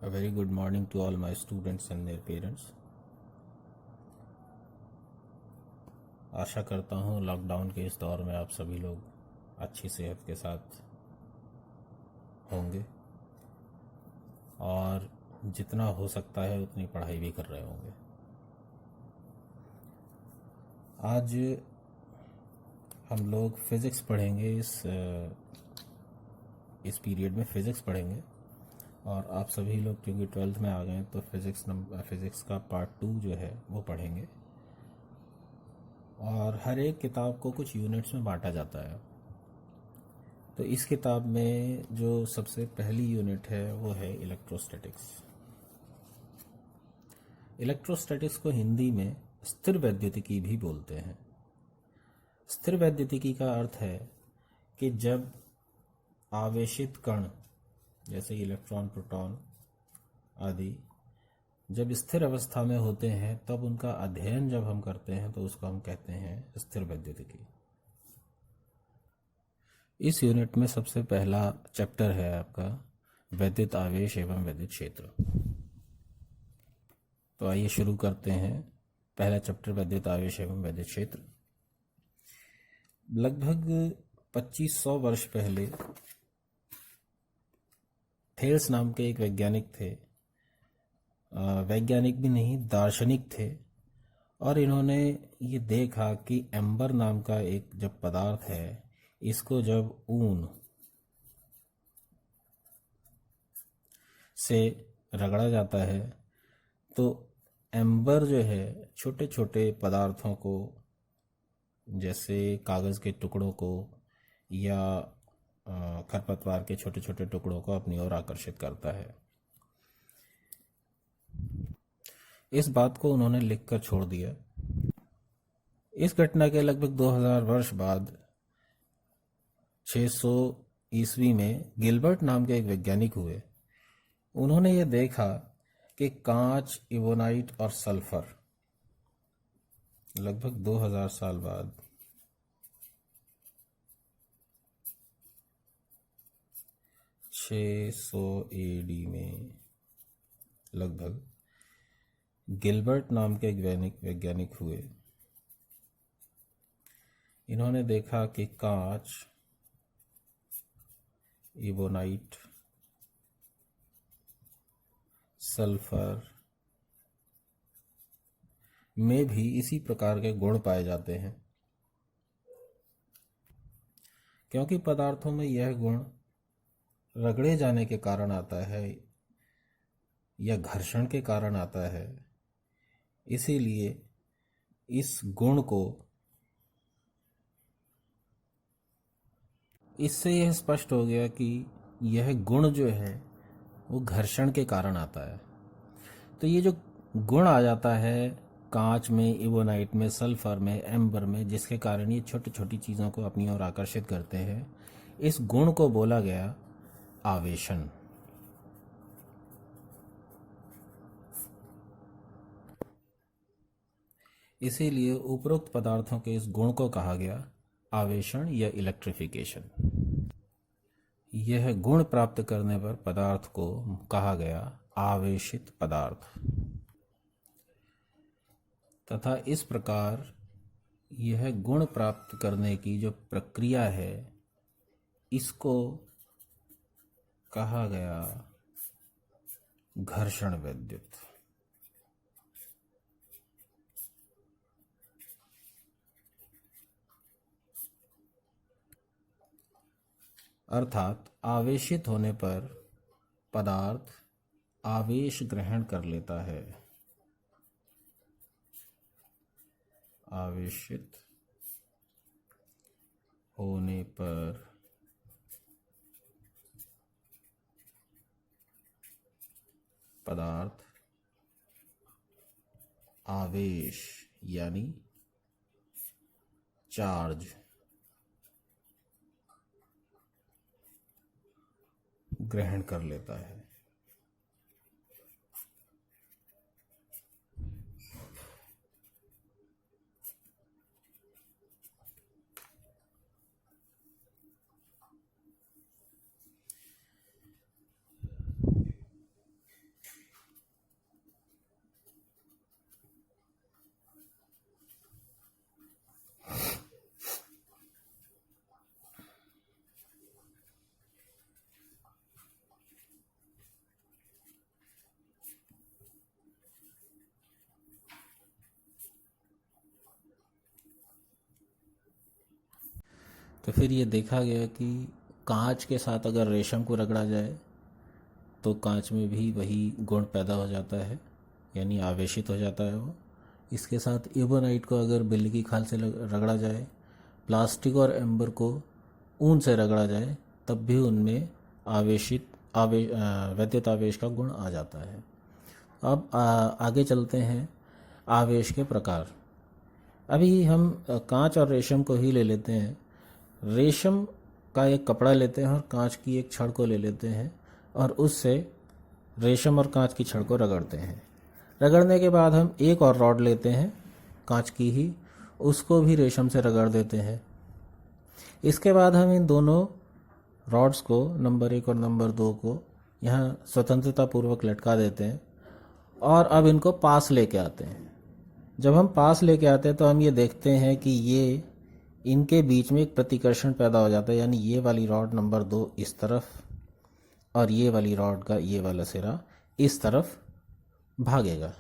A very good morning to all my students and their parents. आशा करता हूँ lockdown के इस दौर में आप सभी लोग अच्छी सेहत के साथ होंगे और जितना हो सकता है उतनी पढ़ाई भी कर रहे होंगे। आज हम लोग फिज़िक्स पढ़ेंगे। इस पीरियड में फ़िज़िक्स पढ़ेंगे और आप सभी लोग क्योंकि 12th में आ गए तो फिज़िक्स का पार्ट 2 जो है वो पढ़ेंगे। और हर एक किताब को कुछ यूनिट्स में बांटा जाता है। तो इस किताब में जो सबसे पहली यूनिट है वो है इलेक्ट्रोस्टैटिक्स। इलेक्ट्रोस्टैटिक्स को हिंदी में स्थिर वैद्युतिकी भी बोलते हैं। स्थिर वैद्युतिकी का अर्थ है कि जब आवेशित कण जैसे इलेक्ट्रॉन, प्रोटॉन आदि जब स्थिर अवस्था में होते हैं तब उनका अध्ययन जब हम करते हैं तो उसको हम कहते हैं स्थिर वैद्युतिकी। इस यूनिट में सबसे पहला चैप्टर है आपका वैद्युत आवेश एवं विद्युत क्षेत्र। तो आइए शुरू करते हैं। पहला चैप्टर वैद्युत आवेश एवं विद्युत क्षेत्र। लगभग 2500 वर्ष पहले थेल्स नाम के एक वैज्ञानिक थे। वैज्ञानिक भी नहीं, दार्शनिक थे। और इन्होंने ये देखा कि एम्बर नाम का एक जब पदार्थ है, इसको जब ऊन से रगड़ा जाता है तो एम्बर जो है छोटे छोटे पदार्थों को, जैसे कागज़ के टुकड़ों को या खरपतवार के छोटे छोटे टुकड़ों को अपनी ओर आकर्षित करता है। इस बात को उन्होंने लिखकर छोड़ दिया। इस घटना के लगभग 2000 वर्ष बाद 600 ईस्वी में गिलबर्ट नाम के एक वैज्ञानिक हुए। उन्होंने ये देखा कि कांच, इबोनाइट और सल्फर लगभग 2000 साल बाद 600 एडी में लगभग गिलबर्ट नाम के एक वैज्ञानिक हुए। इन्होंने देखा कि कांच, इबोनाइट, सल्फर में भी इसी प्रकार के गुण पाए जाते हैं। क्योंकि पदार्थों में यह गुण रगड़े जाने के कारण आता है या घर्षण के कारण आता है, इसीलिए इस गुण को, इससे यह स्पष्ट हो गया कि यह गुण जो है वो घर्षण के कारण आता है। तो ये जो गुण आ जाता है कांच में, इबोनाइट में, सल्फर में, एम्बर में, जिसके कारण ये छोटी छोटी चीज़ों को अपनी ओर आकर्षित करते हैं, इस गुण को बोला गया आवेशन। इसीलिए उपरोक्त पदार्थों के इस गुण को कहा गया आवेशन या इलेक्ट्रिफिकेशन। यह गुण प्राप्त करने पर पदार्थ को कहा गया आवेशित पदार्थ। तथा इस प्रकार यह गुण प्राप्त करने की जो प्रक्रिया है, इसको कहा गया घर्षण वैद्युत। अर्थात आवेशित होने पर पदार्थ आवेश ग्रहण कर लेता है। आवेशित होने पर पदार्थ आवेश यानी चार्ज ग्रहण कर लेता है। तो फिर ये देखा गया कि कांच के साथ अगर रेशम को रगड़ा जाए तो कांच में भी वही गुण पैदा हो जाता है, यानी आवेशित हो जाता है वो। इसके साथ एबोनाइट को अगर बिल्ली की खाल से रगड़ा जाए, प्लास्टिक और एम्बर को ऊन से रगड़ा जाए, तब भी उनमें वैद्युत आवेश का गुण आ जाता है। अब आगे चलते हैं आवेश के प्रकार। अभी हम कांच और रेशम को ही ले लेते हैं। रेशम का एक कपड़ा लेते हैं और कांच की एक छड़ को ले लेते हैं और उससे रेशम और कांच की छड़ को रगड़ते हैं। रगड़ने के बाद हम एक और रॉड लेते हैं कांच की ही, उसको भी रेशम से रगड़ देते हैं। इसके बाद हम इन दोनों रॉड्स को, नंबर 1 और नंबर 2 को, यहाँ स्वतंत्रता पूर्वक लटका देते हैं और अब इनको पास लेके आते हैं। जब हम पास लेके आते हैं तो हम ये देखते हैं कि ये इनके बीच में एक प्रतिकर्षण पैदा हो जाता है, यानी ये वाली रॉड नंबर 2 इस तरफ और ये वाली रॉड का ये वाला सिरा इस तरफ भागेगा,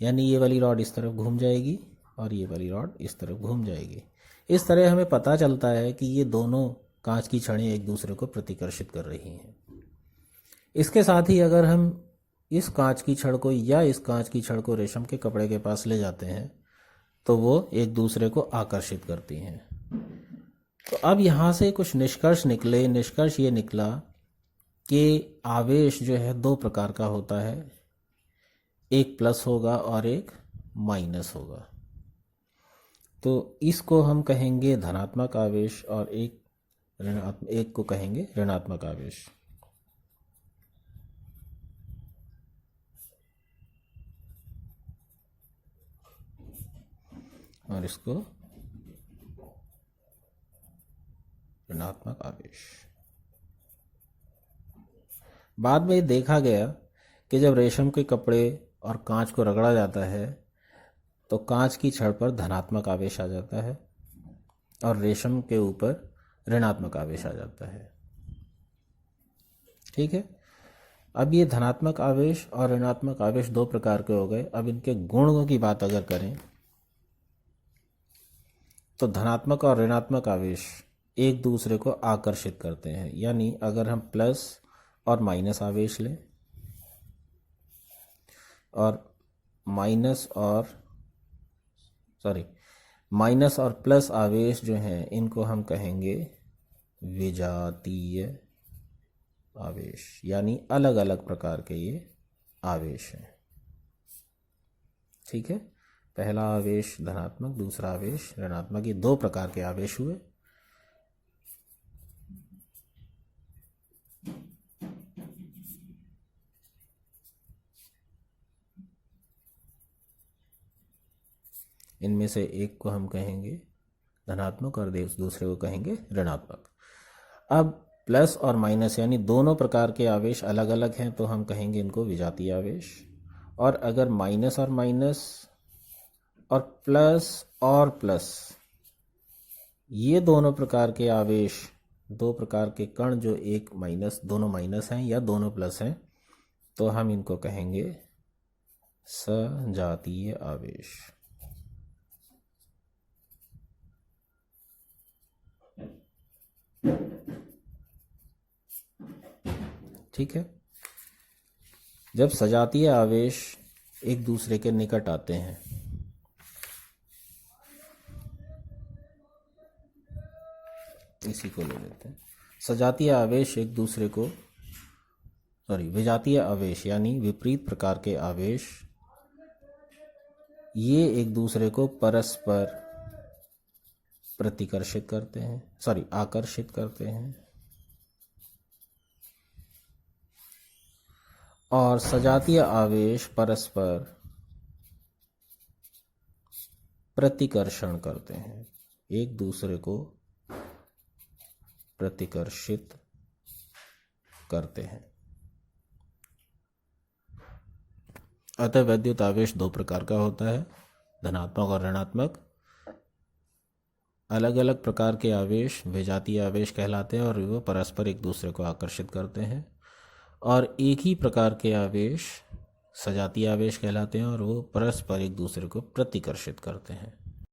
यानी ये वाली रॉड इस तरफ घूम जाएगी और ये वाली रॉड इस तरफ घूम जाएगी। इस तरह हमें पता चलता है कि ये दोनों कांच की छड़ें एक दूसरे को प्रतिकर्षित कर रही हैं। इसके साथ ही अगर हम इस कांच की छड़ को या इस कांच की छड़ को रेशम के कपड़े के पास ले जाते हैं तो वो एक दूसरे को आकर्षित करती हैं। तो अब यहाँ से कुछ निष्कर्ष निकले। निष्कर्ष ये निकला कि आवेश जो है 2 प्रकार का होता है, एक प्लस होगा और एक माइनस होगा। तो इसको हम कहेंगे धनात्मक आवेश और एक को कहेंगे ऋणात्मक आवेश। और इसको ऋणात्मक आवेश। बाद में देखा गया कि जब रेशम के कपड़े और कांच को रगड़ा जाता है तो कांच की छड़ पर धनात्मक आवेश आ जाता है और रेशम के ऊपर ऋणात्मक आवेश आ जाता है। ठीक है। अब ये धनात्मक आवेश और ऋणात्मक आवेश 2 प्रकार के हो गए। अब इनके गुणों की बात अगर करें तो धनात्मक और ऋणात्मक आवेश एक दूसरे को आकर्षित करते हैं, यानी अगर हम प्लस और माइनस आवेश लें और माइनस और प्लस आवेश जो हैं इनको हम कहेंगे विजातीय आवेश, यानी अलग अलग प्रकार के ये आवेश हैं। ठीक है। पहला आवेश धनात्मक, दूसरा आवेश ऋणात्मक, ये 2 प्रकार के आवेश हुए। इनमें से एक को हम कहेंगे धनात्मक और दूसरे को कहेंगे ऋणात्मक। अब प्लस और माइनस यानी दोनों प्रकार के आवेश अलग अलग हैं तो हम कहेंगे इनको विजातीय आवेश। और अगर माइनस और माइनस और प्लस ये दोनों प्रकार के आवेश, 2 प्रकार के कण जो एक माइनस, दोनों माइनस हैं या दोनों प्लस हैं, तो हम इनको कहेंगे सजातीय आवेश। ठीक है। जब सजातीय आवेश एक दूसरे के निकट आते हैं इसी को ले लेते हैं। सजातीय आवेश एक दूसरे को विजातीय आवेश यानी विपरीत प्रकार के आवेश, ये एक दूसरे को परस्पर प्रतिकर्षित करते हैं, आकर्षित करते हैं। और सजातीय आवेश परस्पर प्रतिकर्षण करते हैं, एक दूसरे को प्रतिकर्षित करते हैं। अतः वैद्युत आवेश 2 प्रकार का होता है, धनात्मक और ऋणात्मक। अलग अलग प्रकार के आवेश विजातीय आवेश कहलाते हैं और वो परस्पर एक दूसरे को आकर्षित करते हैं। और एक ही प्रकार के आवेश सजातीय आवेश कहलाते हैं और वो परस्पर एक दूसरे को प्रतिकर्षित करते हैं।